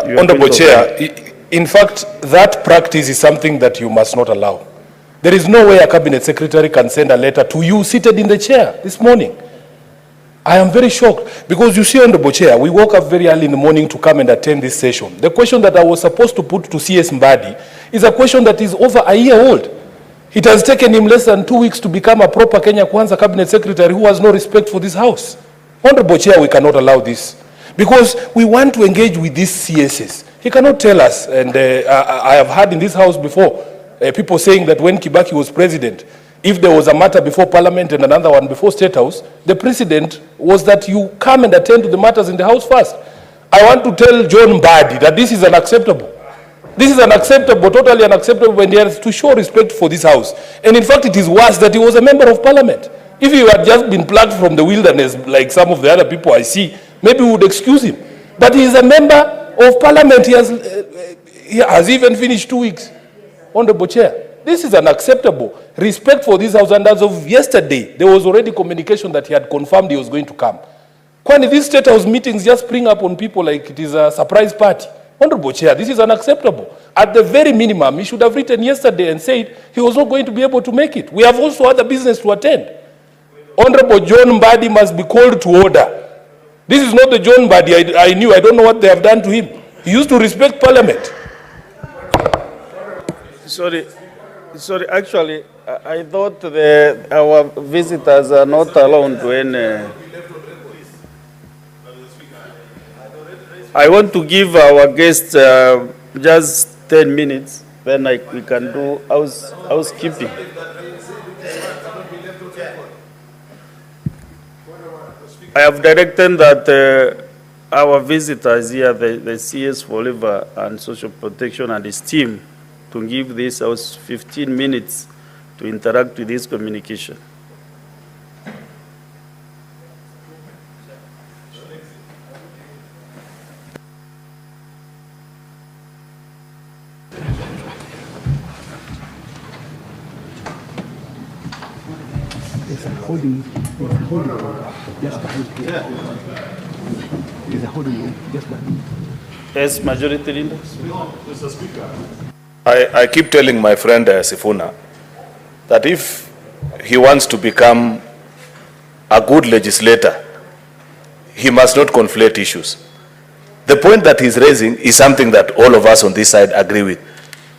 Honorable Chair, in fact, that practice is something that you must not allow. There is no way a cabinet secretary can send a letter to you seated in the chair this morning. I am very shocked because you see, Honorable Chair, we woke up very early in the morning to come and attend this session. The question that I was supposed to put to CS Mbadi is a question that is over a year old. It has taken him less than 2 weeks to become a proper Kenya Kwanza cabinet secretary who has no respect for this house. Honorable Chair, we cannot allow this because we want to engage with these CSs. He cannot tell us, and I have heard in this house before, people saying that when Kibaki was president, if there was a matter before Parliament and another one before State House, the precedent was that you come and attend to the matters in the House first. I want to tell John Mbadi that this is unacceptable. This is unacceptable, totally unacceptable, when he has to show respect for this House. And in fact, it is worse that he was a member of Parliament. If he had just been plucked from the wilderness, like some of the other people I see, maybe we would excuse him. But he is a member of Parliament. He has even finished 2 weeks. Honorable Chair, this is unacceptable. Respect for this House, and as of yesterday, there was already communication that he had confirmed he was going to come. When these State House meetings just spring up on people like it is a surprise party. Honorable Chair, this is unacceptable. At the very minimum, he should have written yesterday and said he was not going to be able to make it. We have also other business to attend. Honorable John Mbadi must be called to order. This is not the John Mbadi I knew. I don't know what they have done to him. He used to respect Parliament. Sorry. Actually, I thought our visitors are not allowed to any. I want to give our guests just 10 minutes. Then we can do housekeeping. I have directed that our visitors here, the CS for Labor and Social Protection and his team, to give this House 15 minutes to interact with this communication. Yes, Majority Leader. Mr. Speaker. I keep telling my friend Sifuna that if he wants to become a good legislator, he must not conflate issues. The point that he's raising is something that all of us on this side agree with.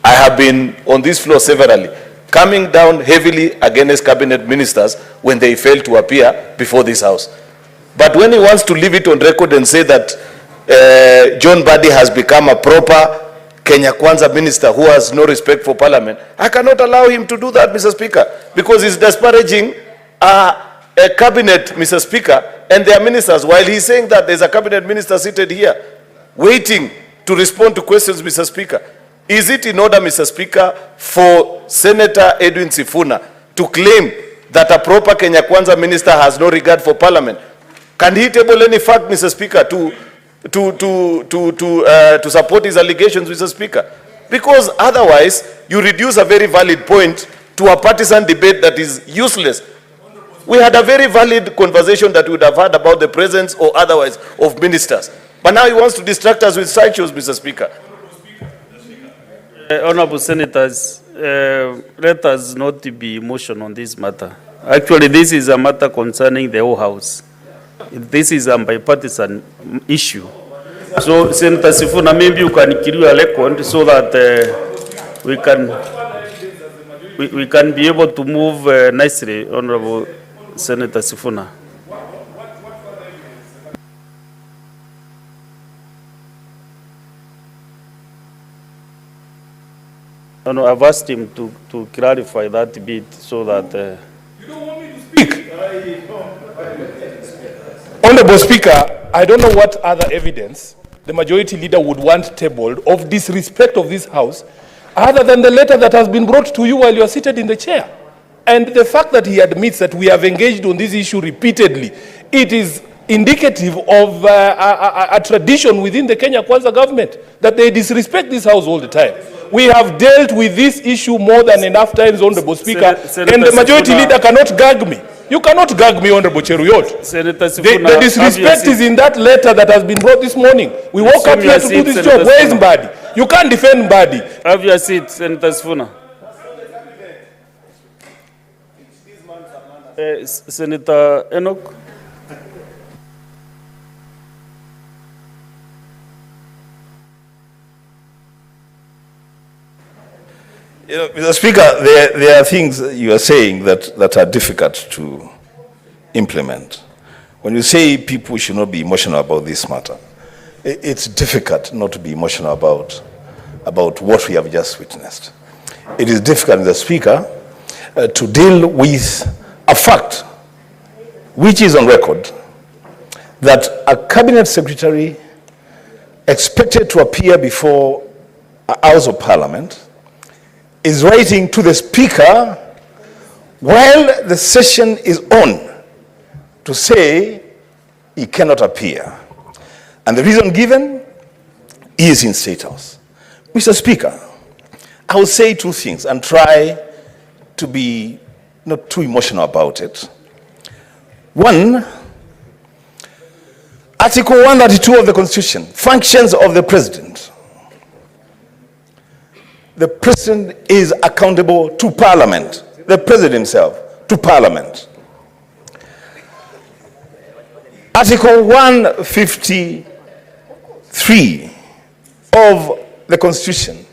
I have been on this floor severally, coming down heavily against cabinet ministers when they fail to appear before this House. But when he wants to leave it on record and say that John Mbadi has become a proper Kenya Kwanza minister who has no respect for Parliament, I cannot allow him to do that, Mr. Speaker, because he's disparaging a cabinet, Mr. Speaker, and their ministers, while he's saying that there's a cabinet minister seated here waiting to respond to questions, Mr. Speaker. Is it in order, Mr. Speaker, for Senator Edwin Sifuna to claim that a proper Kenya Kwanza minister has no regard for Parliament? Can he table any fact, Mr. Speaker, to support his allegations, Mr. Speaker? Because otherwise, you reduce a very valid point to a partisan debate that is useless. We had a very valid conversation that we would have had about the presence or otherwise of ministers. But now he wants to distract us with sideshows, Mr. Speaker. Honorable Senators, let us not be emotional on this matter. Actually, this is a matter concerning the whole House. This is a bipartisan issue. So, Senator Sifuna, maybe you can kill your record so that we can be able to move nicely, Honorable Senator Sifuna. No, I've asked him to clarify that bit so that... You don't want me to speak? Honorable Speaker, I don't know what other evidence the majority leader would want tabled of disrespect of this House other than the letter that has been brought to you while you are seated in the chair. And the fact that he admits that we have engaged on this issue repeatedly, it is indicative of a tradition within the Kenya Kwanza government that they disrespect this House all the time. We have dealt with this issue more than enough times, Honorable Speaker, and the majority leader cannot gag me. You cannot gag me, Honorable Cheruiyot. Senator Sifuna, The disrespect is in that letter that has been brought this morning. We woke up here to do this job. Where is Mbadi? You can't defend Mbadi. Have your seat, Senator Sifuna. Senator Enoch. You know, Mr. Speaker, there are things you are saying that are difficult to implement. When you say people should not be emotional about this matter, it's difficult not to be emotional about what we have just witnessed. It is difficult, Mr. Speaker, to deal with a fact which is on record that a cabinet secretary expected to appear before a House of Parliament is writing to the Speaker while the session is on to say he cannot appear. And the reason given is in State House. Mr. Speaker, I will say two things and try to be not too emotional about it. One, Article 132 of the Constitution, functions of the President. The President is accountable to Parliament, the President himself, to Parliament. Article 153 of the Constitution.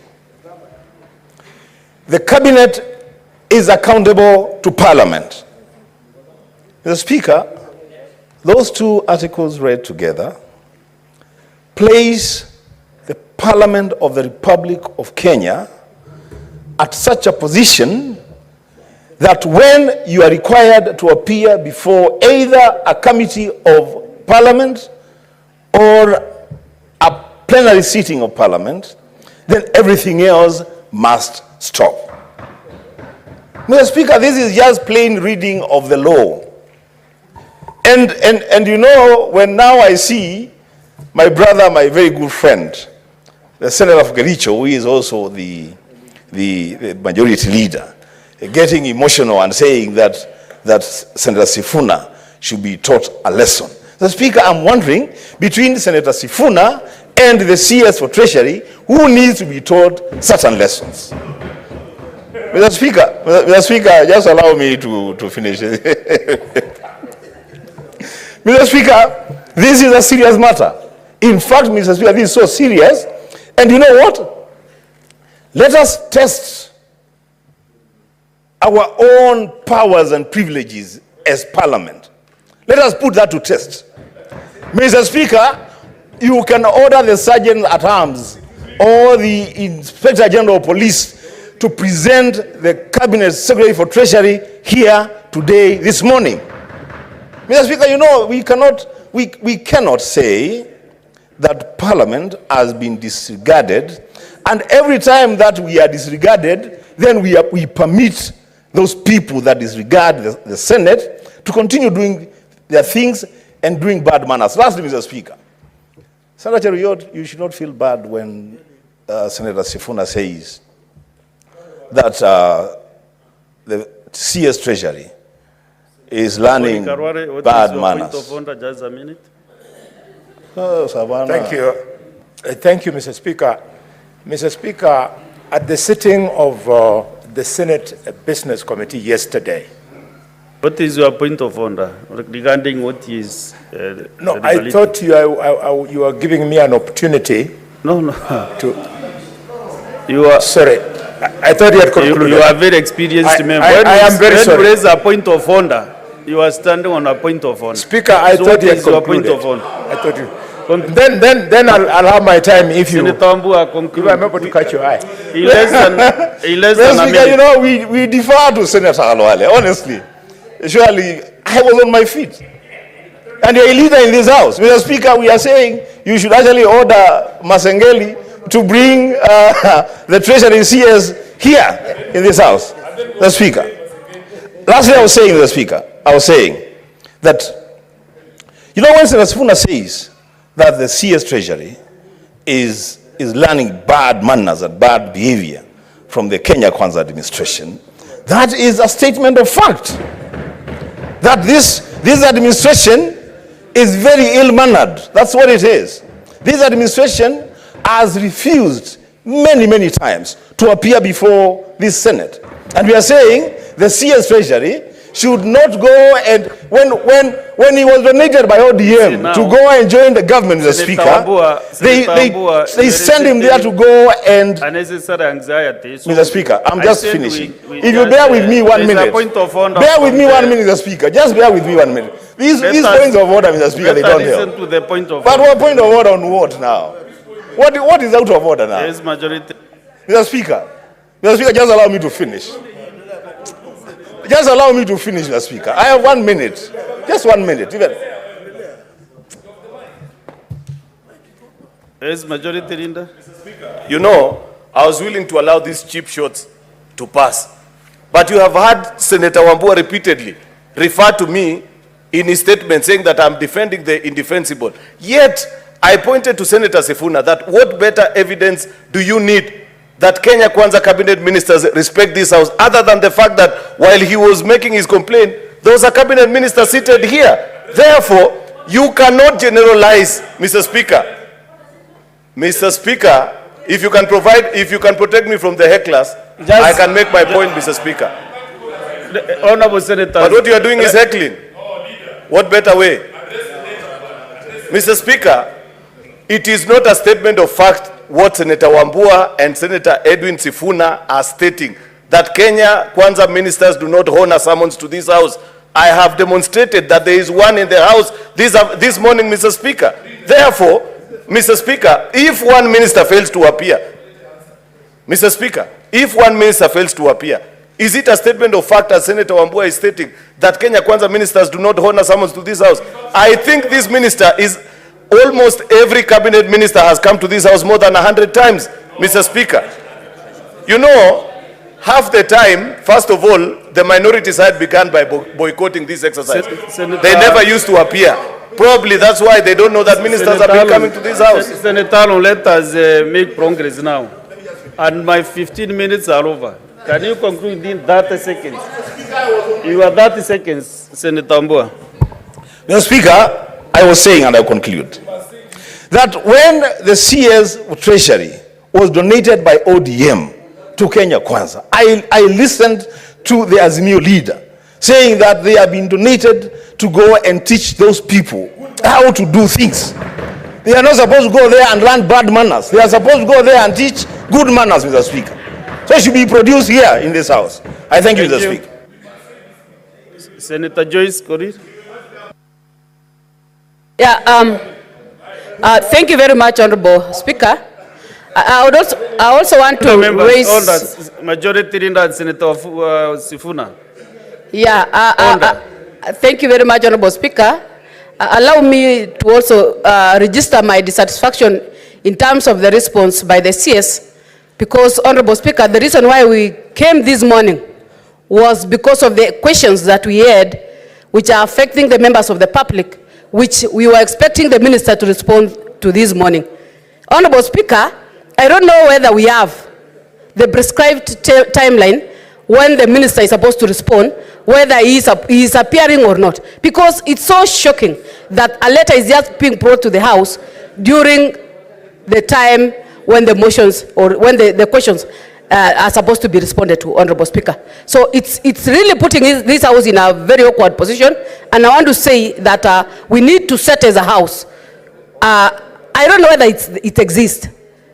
The Cabinet is accountable to Parliament. Mr. Speaker, those two articles read together place the Parliament of the Republic of Kenya at such a position that when you are required to appear before either a committee of Parliament or a plenary sitting of Parliament, then everything else must stop. Mr. Speaker, this is just plain reading of the law. And you know, when now I see my brother, my very good friend, the Senator of Kericho, who is also the majority leader, getting emotional and saying that Senator Sifuna should be taught a lesson. The Speaker, I'm wondering, between Senator Sifuna and the CS for Treasury, who needs to be taught certain lessons? Mr. Speaker, just allow me to finish. Mr. Speaker, this is a serious matter. In fact, Mr. Speaker, this is so serious. And you know what? Let us test our own powers and privileges as Parliament. Let us put that to test. Mr. Speaker, you can order the Sergeant at Arms or the Inspector General of Police to present the Cabinet Secretary for Treasury here today, this morning. Mr. Speaker, you know, we cannot say that Parliament has been disregarded, and every time that we are disregarded, then we permit those people that disregard the Senate to continue doing their things and doing bad manners. Lastly, Mr. Speaker, Senator Cheruiyot, you should not feel bad when Senator Sifuna says that the CS Treasury is learning bad manners. Point of order, just a minute. Oh, Thank you. Thank you, Mr. Speaker. Mr. Speaker, at the sitting of the Senate Business Committee yesterday. What is your point of order regarding what is... No, I thought you are giving me an opportunity. No. To, you are... Sorry. I thought you had concluded. You are very experienced member. I am very sorry. When you raise a point of order, you are standing on a point of order. Speaker, I thought you had concluded. Point of order? I thought you... Then I'll have my time if you... If I'm able to catch your eye. Less than a minute. You know, we defer to Senator Alwale, honestly. Surely, I was on my feet. And you're a leader in this house. Mr. Speaker, we are saying you should actually order Masengeli to bring the Treasury CS here in this house. The Speaker. Lastly, I was saying that, you know, when Senator Sifuna says that the CS Treasury is learning bad manners and bad behavior from the Kenya Kwanza administration, that is a statement of fact. that this administration is very ill-mannered. That's what it is. This administration has refused many times to appear before this Senate. And we are saying the CS Treasury should not go and, when he was donated by ODM to go and join the government, Mr. Speaker, they send him there to go and... Unnecessary anxiety. So Mr. Speaker, I'm just finishing. If you bear with me 1 minute, bear with me 1 minute, Mr. Speaker. Just bear with me 1 minute. These points of order, Mr. Speaker, they don't help. To the point of but what point of order on what now? What is out of order now? There is majority. Mr. Speaker, just allow me to finish. Just allow me to finish, Mr. Speaker. I have 1 minute. Just 1 minute. There is majority, Linda. You know, I was willing to allow these cheap shots to pass. But you have heard Senator Wambua repeatedly refer to me in his statement saying that I'm defending the indefensible. Yet, I pointed to Senator Sifuna that what better evidence do you need that Kenya Kwanza cabinet ministers respect this house, other than the fact that while he was making his complaint, there was a cabinet minister seated here. Therefore, you cannot generalize, Mr. Speaker. Mr. Speaker, if you can protect me from the hecklers, I can make my point, Mr. Speaker. Honorable Senator. But what you are doing is heckling. What better way? Mr. Speaker, it is not a statement of fact what Senator Wambua and Senator Edwin Sifuna are stating, that Kenya Kwanza ministers do not honor summons to this house. I have demonstrated that there is one in the house this morning, Mr. Speaker. Therefore, Mr. Speaker, if one minister fails to appear, Mr. Speaker, if one minister fails to appear, is it a statement of fact, as Senator Wambua is stating, that Kenya Kwanza ministers do not honor summons to this house? I think this minister is... Almost every cabinet minister has come to this house more than 100 times, Mr. Speaker. You know, half the time, first of all, the minority side began by boycotting this exercise. They never used to appear. Probably that's why they don't know that ministers have been coming to this house. Senator, let us make progress now. And my 15 minutes are over. Can you conclude in 30 seconds? You are 30 seconds, Senator Wambua. Mr. Speaker, I was saying, and I conclude, that when the CS Treasury was donated by ODM to Kenya Kwanza, I listened to the Azimio leader saying that they have been donated to go and teach those people how to do things. They are not supposed to go there and learn bad manners. They are supposed to go there and teach good manners, Mr. Speaker. So it should be produced here in this house. I thank you, Mr. Speaker. Senator Joyce Korir. Yeah, thank you very much, Honorable Speaker. I also want to raise... Majority Leader and Senator Sifuna. Yeah, thank you very much, Honorable Speaker. Allow me to also register my dissatisfaction in terms of the response by the CS, because, Honorable Speaker, the reason why we came this morning was because of the questions that we had, which are affecting the members of the public, which we were expecting the minister to respond to this morning. Honorable Speaker, I don't know whether we have the prescribed timeline when the minister is supposed to respond, whether he is appearing or not, because it's so shocking that a letter is just being brought to the House during the time when the motions or when the questions are supposed to be responded to, Honorable Speaker. So it's really putting this House in a very awkward position, and I want to say that we need to set as a House. I don't know whether it exists,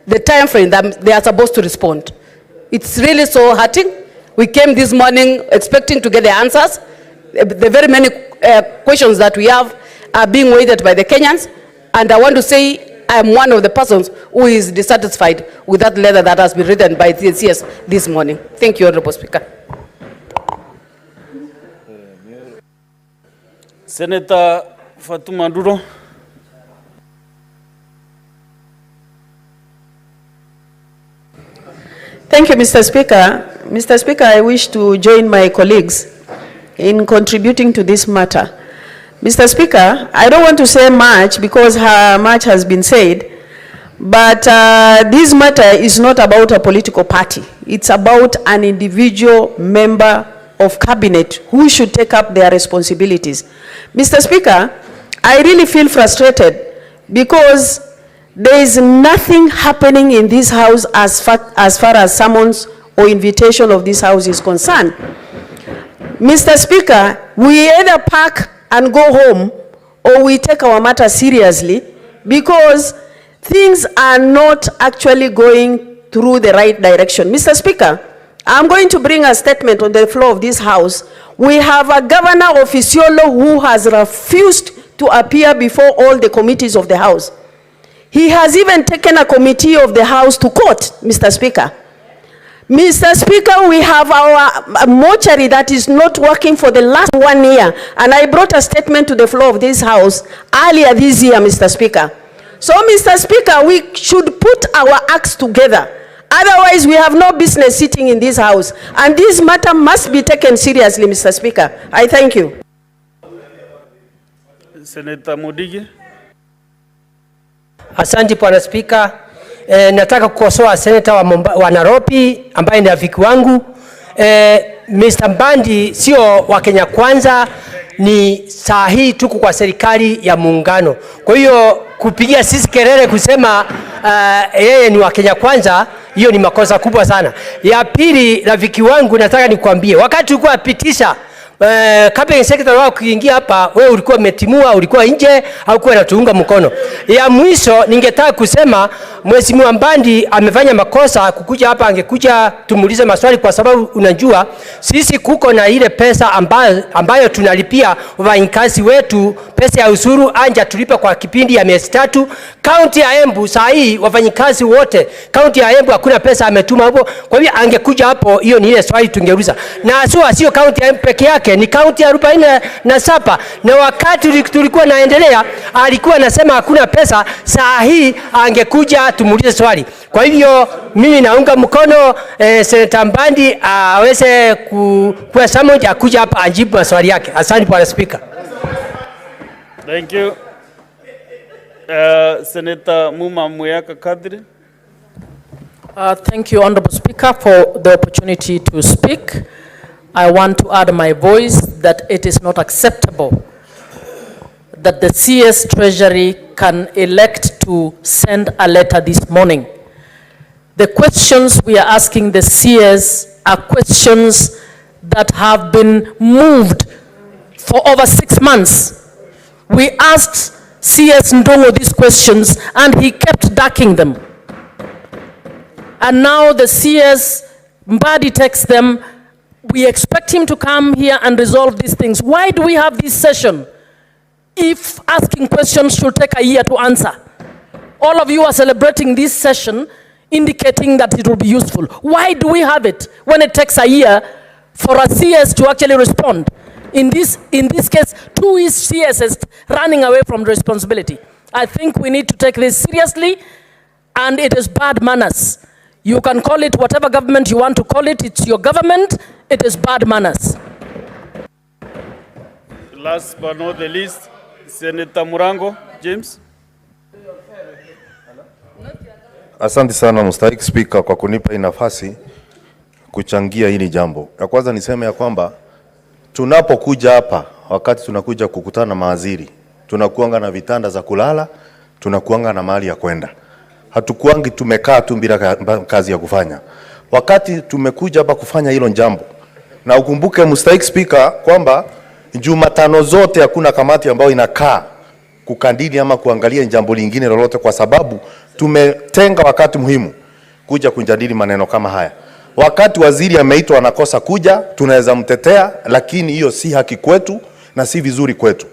the time frame that they are supposed to respond. It's really so hurting. We came this morning expecting to get the answers. The very many questions that we have are being weighted by the Kenyans, and I want to say I am one of the persons who is dissatisfied with that letter that has been written by the CS this morning. Thank you, Honorable Speaker. Senator Fatuma Nduro. Thank you, Mr. Speaker. Mr. Speaker, I wish to join my colleagues in contributing to this matter. Mr. Speaker, I don't want to say much because much has been said, but this matter is not about a political party. It's about an individual member of cabinet who should take up their responsibilities. Mr. Speaker, I really feel frustrated because there is nothing happening in this house as far as summons or invitation of this house is concerned. Mr. Speaker, we either pack and go home or we take our matter seriously because things are not actually going through the right direction. Mr. Speaker, I'm going to bring a statement on the floor of this house. We have a governor of Isiolo who has refused to appear before all the committees of the house. He has even taken a committee of the house to court, Mr. Speaker. Mr. Speaker, we have our mortuary that is not working for the last 1 year, and I brought a statement to the floor of this house earlier this year, Mr. Speaker. So, Mr. Speaker, we should put our acts together. Otherwise, we have no business sitting in this house, and this matter must be taken seriously, Mr. Speaker. I thank you. Senator Mudige. Asante Bwana Spika. Nataka kukosoa seneta wa Nairobi ambaye ni rafiki wangu. Mr. Mbadi sio wa Kenya Kwanza, ni sahihi tuko kwa serikali ya muungano. Kwa hiyo kupigia sisi kelele kusema yeye ni wa Kenya Kwanza, hiyo ni makosa kubwa sana. Ya pili, rafiki wangu, nataka nikwambie wakati ulikuwa apitisha cabinet secretary wao kuingia hapa, wewe ulikuwa umetimua, ulikuwa nje, haukuwa unatuunga mkono. Ya mwisho ningetaka kusema Mheshimiwa Mbadi amefanya makosa kukuja hapa, angekuja tumuulize maswali, kwa sababu unajua sisi kuko na ile pesa ambayo tunalipia wafanyikazi wetu, pesa ya usuru anja tulipa kwa kipindi ya miezi 3. County ya Embu saa hii wafanyikazi wote county ya Embu hakuna pesa ametuma hapo. Kwa hivyo angekuja hapo, hiyo ni ile swali tungeuliza. Na sio county ya Embu peke yake, ni county ya 47, na wakati tulikuwa naendelea alikuwa anasema hakuna pesa. Saa hii angekuja tumuulize swali. Kwa hivyo mimi naunga mkono Senator Mbadi aweze kuwa samoja kuja hapa ajibu maswali yake. Asante Bwana Speaker. Thank you. Senator Muma Muyaka Kadri. Thank you, Honorable Speaker, for the opportunity to speak. I want to add my voice that it is not acceptable that the CS Treasury can elect to send a letter this morning. The questions we are asking the CS are questions that have been moved for over 6 months. We asked CS Ndongo these questions and he kept ducking them. And now the CS Mbadi takes them. We expect him to come here and resolve these things. Why do we have this session if asking questions should take a year to answer? All of you are celebrating this session, indicating that it will be useful. Why do we have it when it takes a year for a CS to actually respond? In this case, 2 CSs running away from responsibility. I think we need to take this seriously, and it is bad manners. You can call it whatever government you want to call it. It's your government. It is bad manners. Last but not the least, Senator Murango James. Asante sana Mstahiki Speaker kwa kunipa hii nafasi kuchangia hili jambo. Ya kwanza niseme ya kwamba tunapokuja hapa, wakati tunakuja kukutana na mawaziri, tunakuanga na vitanda za kulala, tunakuanga na mahali ya kwenda. Hatukuangi tumekaa tu bila kazi ya kufanya. Wakati tumekuja hapa kufanya hilo jambo, na ukumbuke Mstahiki Speaker kwamba Jumatano zote hakuna kamati ambayo inakaa kukandili ama kuangalia jambo lingine lolote, kwa sababu tumetenga wakati muhimu kuja kujadili maneno kama haya. Wakati waziri ameitwa anakosa kuja, tunaweza mtetea, lakini hiyo si haki kwetu na si vizuri kwetu.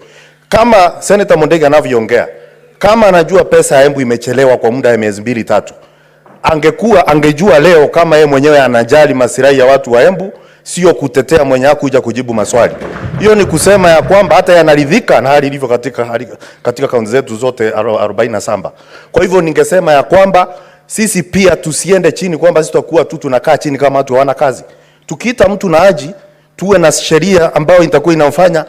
Kama Senator Mudige anavyoongea, kama anajua pesa ya Embu imechelewa kwa muda ya miezi 2-3, angejua leo kama yeye mwenyewe anajali masirai ya watu wa Embu, sio kutetea mwenye hakuja kujibu maswali. Hiyo ni kusema ya kwamba hata yanaridhika na hali ilivyo katika kaunti zetu zote 47. Kwa hivyo ningesema ya kwamba sisi pia tusiende chini kwamba sisi tutakuwa tu tunakaa chini kama watu hawana kazi. Tukiita mtu na aji, tuwe na sheria ambayo itakuwa inamfanya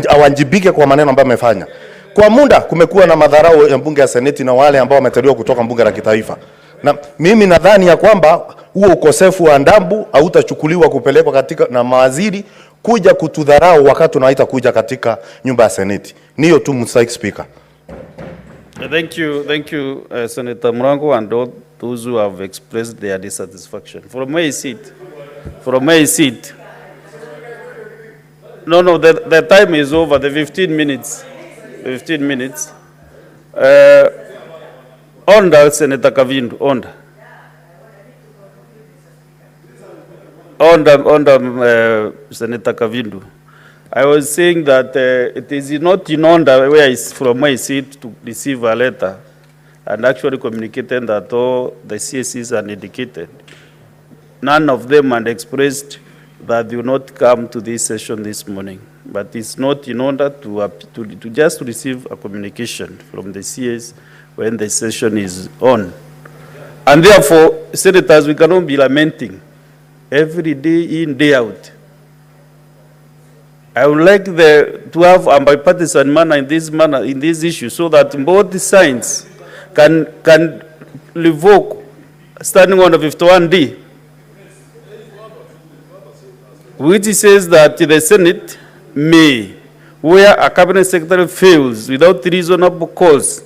awajibike kwa maneno ambayo amefanya. Kwa muda kumekuwa na madharau ya mbunge ya seneti na wale ambao wameteuliwa kutoka mbunge la kitaifa. Na mimi nadhani ya kwamba huo ukosefu wa adabu hautachukuliwa kupelekwa katika na mawaziri kuja kutudharau wakati tunaita kuja katika nyumba ya Seneti. Niyo tu, Mr. Speaker. Thank you, Senator Mrango, and all those who have expressed their dissatisfaction. From where I sit, no, the time is over, the 15 minutes. Onda, Senator Kavindu, onda, Senator Kavindu. I was saying that it is not in Onda from where I sit to receive a letter and actually communicated that all the CSCs are indicated. None of them had expressed that they will not come to this session this morning. But it's not in order to just receive a communication from the CS when the session is on. And therefore, senators, we cannot be lamenting every day in, day out. I would like to have a bipartisan manner in this issue, so that both sides can revoke standing on the 51D, which says that the Senate may, where a cabinet secretary fails without reasonable cause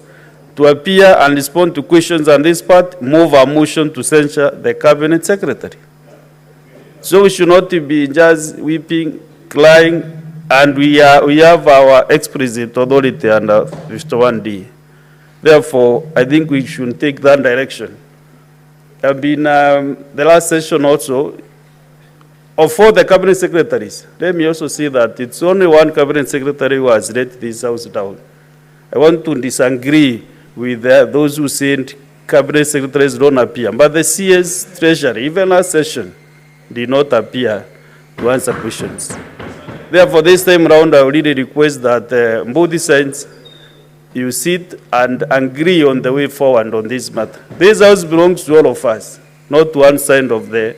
to appear and respond to questions on this part, move a motion to censure the cabinet secretary. So we should not be just weeping, crying, and we have our explicit authority under 51D. Therefore, I think we should take that direction. I've been the last session also, of all the cabinet secretaries, let me also say that it's only one cabinet secretary who has let this house down. I want to disagree with those who said cabinet secretaries don't appear. But the CS Treasury, even last session, did not appear to answer questions. Therefore, this time around, I really request that both sides, you sit and agree on the way forward on this matter. This house belongs to all of us, not to one side of the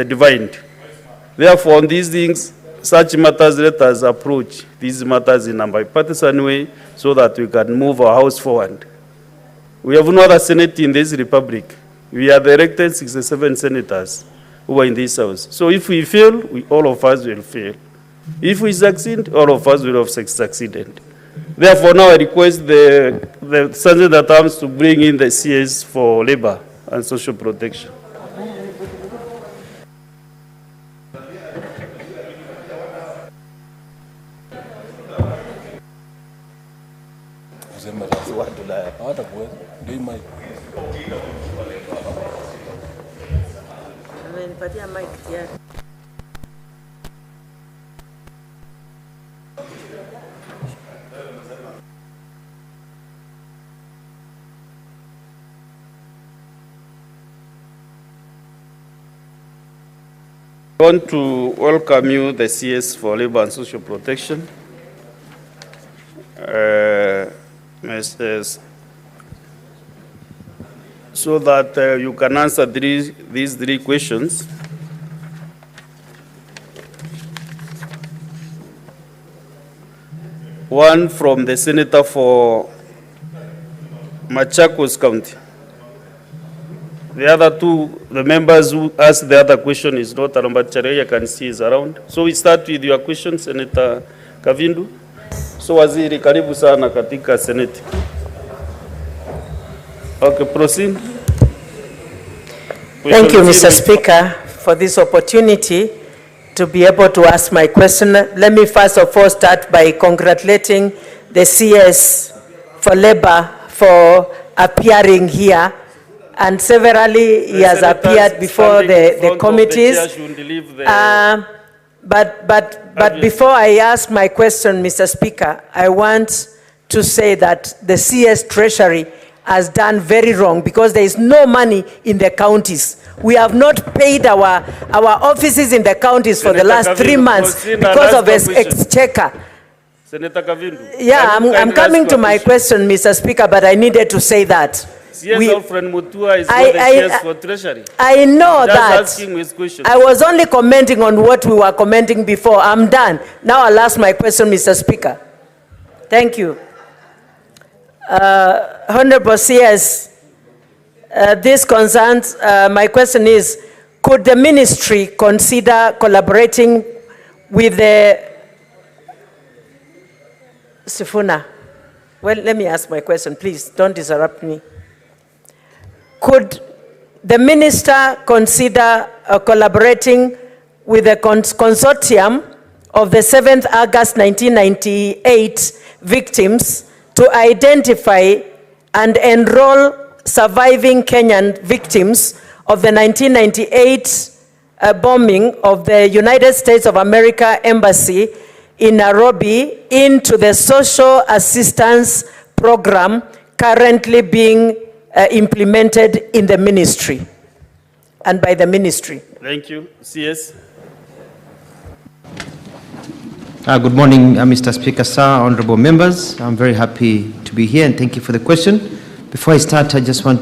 divine. Therefore, on these things, such matters, let us approach these matters in a bipartisan way so that we can move our house forward. We have no other Senate in this republic. We have elected 67 senators who are in this house. So if we fail, all of us will fail. If we succeed, all of us will have succeeded. Therefore, now I request the Senator Terms to bring in the CS for labor and social protection. I want to welcome you, the CS for Labor and Social Protection. So that you can answer these three questions. One from the Senator for Machakos County. The other two, the members who asked the other question is not around, but Cheruiyot, I can see is around. So we start with your question, Senator Kavindu. So waziri, karibu sana katika Senate. Okay, proceed. Thank you, Mr. Speaker, for this opportunity to be able to ask my question. Let me first of all start by congratulating the CS for Labor for appearing here. And severally, he has appeared before the committees. But before I ask my question, Mr. Speaker, I want to say that the CS Treasury has done very wrong because there is no money in the counties. We have not paid our offices in the counties for the last 3 months because of exchequer. Senator Kavindu. Yeah, I'm coming to my question, Mr. Speaker, but I needed to say that. Yes, friend Mutua is not the CS for Treasury. I know Just that. asking his question. I was only commenting on what we were commenting before. I'm done. Now I'll ask my question, Mr. Speaker. Thank you. Honorable CS, this concerns, my question is, could the ministry consider collaborating with the Sifuna? Well, let me ask my question, please, don't interrupt me. Could the minister consider collaborating with the consortium of the 7th August 1998 victims to identify and enroll surviving Kenyan victims of the 1998 bombing of the United States of America Embassy in Nairobi into the social assistance program currently being implemented in the ministry and by the ministry? Thank you. CS. Good morning, Mr. Speaker, sir, honorable members. I'm very happy to be here and thank you for the question. Before I start, I just want